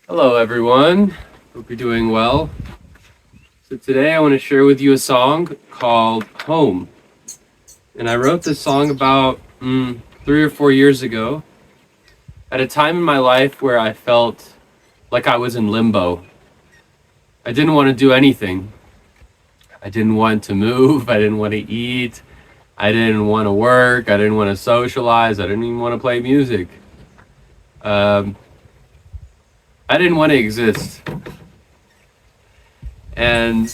Hello, everyone. Hope you're doing well. So, today I want to share with you a song called Home. And I wrote this song about 3 or 4 years ago at a time in my life where I felt like I was in limbo. I didn't want to do anything. I didn't want to move. I didn't want to eat. I didn't want to work. I didn't want to socialize. I didn't even want to play music. Um, I didn't want to exist. And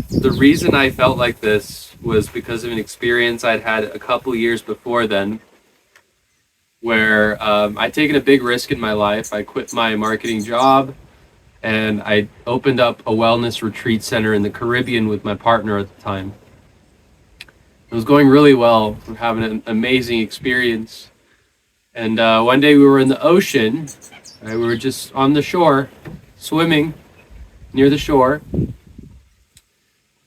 the reason I felt like this was because of an experience I'd had a couple years before then, where I'd taken a big risk in my life. I quit my marketing job and I opened up a wellness retreat center in the Caribbean with my partner at the time. It was going really well. We're having an amazing experience. And one day we were in the ocean. We were just on the shore, swimming near the shore.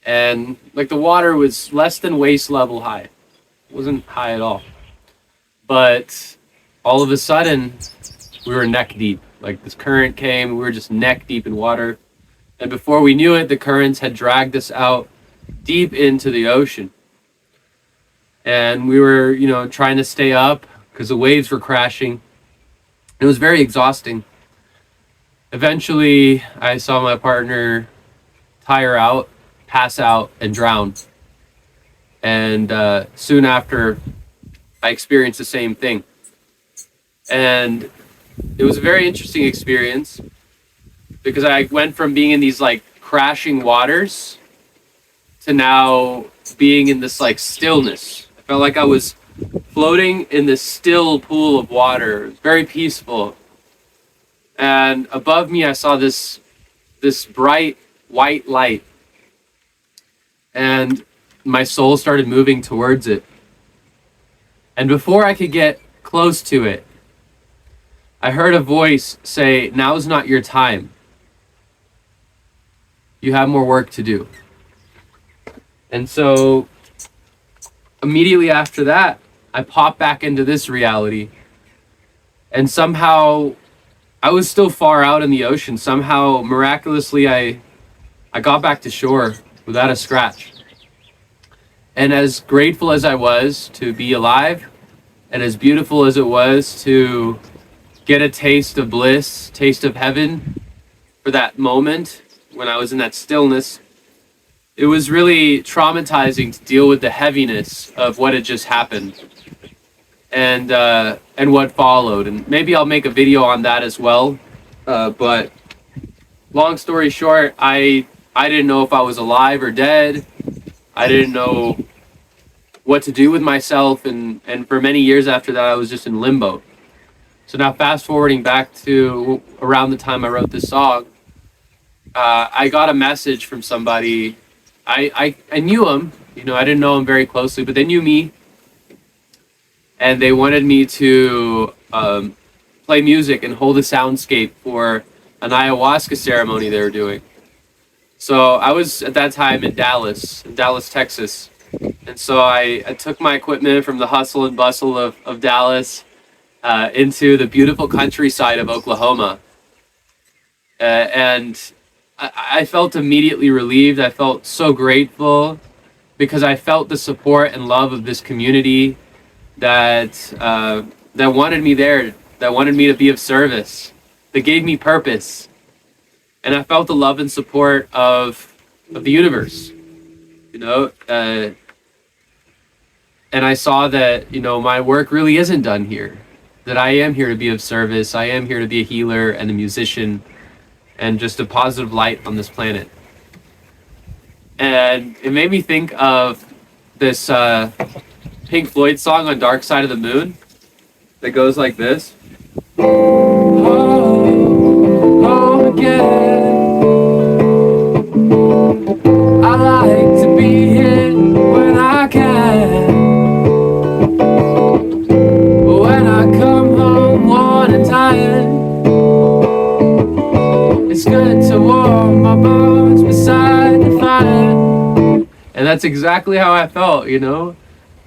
And like the water was less than waist level high. It wasn't high at all. But all of a sudden, we were neck deep. Like this current came, we were just neck deep in water. And before we knew it, the currents had dragged us out deep into the ocean. And we were, trying to stay up because the waves were crashing. It was very exhausting. Eventually, I saw my partner tire out, pass out, and drown. And soon after, I experienced the same thing. And it was a very interesting experience because I went from being in these like crashing waters to now being in this like stillness. I felt like I was floating in this still pool of water. It was very peaceful. And above me, I saw this bright white light. And my soul started moving towards it. And before I could get close to it, I heard a voice say, "Now's not your time. You have more work to do." And so immediately after that, I popped back into this reality. And somehow I was still far out in the ocean. Somehow, miraculously, I got back to shore without a scratch. And as grateful as I was to be alive, and as beautiful as it was to get a taste of bliss, taste of heaven for that moment when I was in that stillness, it was really traumatizing to deal with the heaviness of what had just happened and what followed. And maybe I'll make a video on that as well. But long story short, I didn't know if I was alive or dead. I didn't know what to do with myself, and for many years after that, I was just in limbo. So now fast forwarding back to around the time I wrote this song, I got a message from somebody. I knew him, I didn't know him very closely, but they knew me, and they wanted me to play music and hold a soundscape for an ayahuasca ceremony they were doing. So I was at that time in Dallas, Texas. And so I took my equipment from the hustle and bustle of Dallas into the beautiful countryside of Oklahoma. And I felt immediately relieved. I felt so grateful because I felt the support and love of this community that wanted me there, that wanted me to be of service, that gave me purpose. And I felt the love and support of the universe, and I saw that, my work really isn't done here, that I am here to be of service. I am here to be a healer and a musician and just a positive light on this planet. And it made me think of this Pink Floyd song on Dark Side of the Moon that goes like this. Home again. I like to be here when I can. But when I come home worn and tired, it's good to warm my bones beside the fire. And that's exactly how I felt,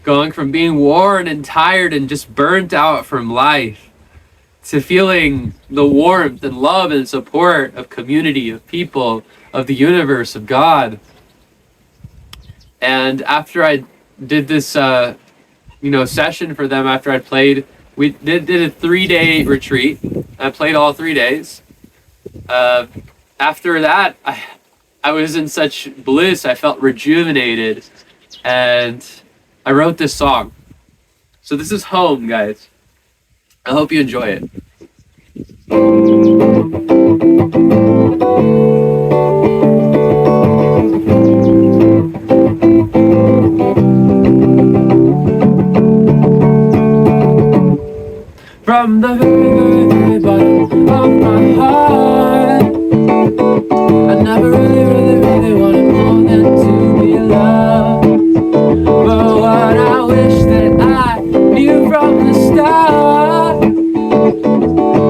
going from being worn and tired and just burnt out from life to feeling the warmth and love and support of community, of people, of the universe, of God. And after I did this, session for them, after I played, we did a 3-day retreat. I played all 3 days. After that, I was in such bliss. I felt rejuvenated, and I wrote this song. So this is Home, guys. I hope you enjoy it. From the very, very bottom of my heart, I never really, really, really wanted more than to be loved. But what I wish that I knew from the start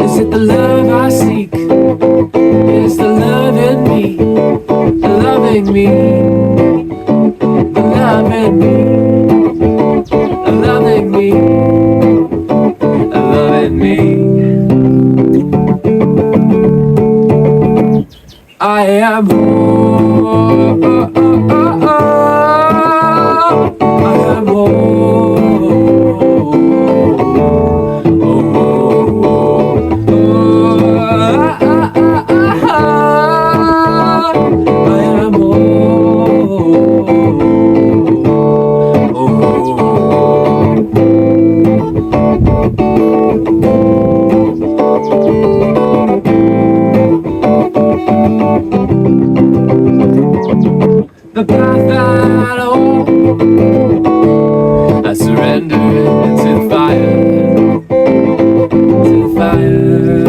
is that the love I seek is the love in me, the loving me, the love in me, the loving me, the loving me. I am home. I am home. I am the path that I walk, I surrender to the fire, to the fire,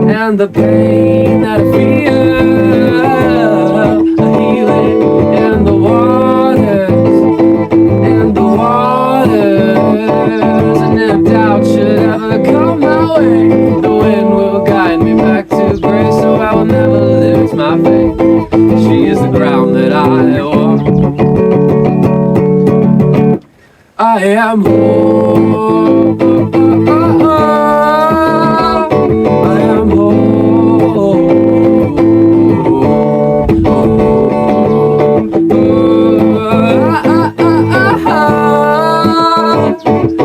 and the pain that I feel, a healing in the waters, and if doubt should ever come my way, the wind will guide me back to grace, so I will never lose my faith. She is the ground that I walk. I am home. I am home.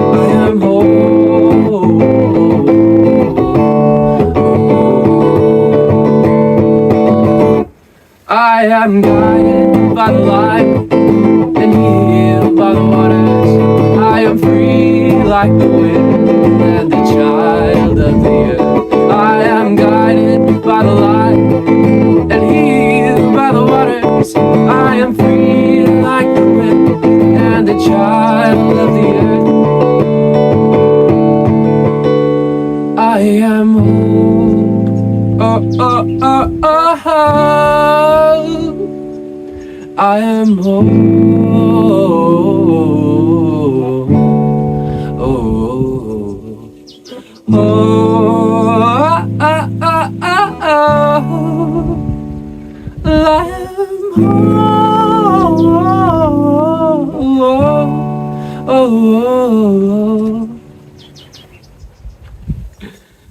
I am home. I am guided by the light and healed by the waters. I am free like the wind and a child of the earth. I am guided by the light and healed by the waters. I am free like the wind and a child of the earth. I am home. I am home.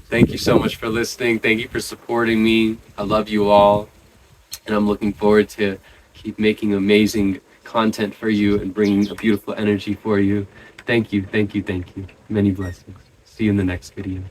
Thank you so much for listening. Thank you for supporting me. I love you all. And I'm looking forward to keep making amazing content for you and bringing a beautiful energy for you. Thank you, thank you, thank you. Many blessings. See you in the next video.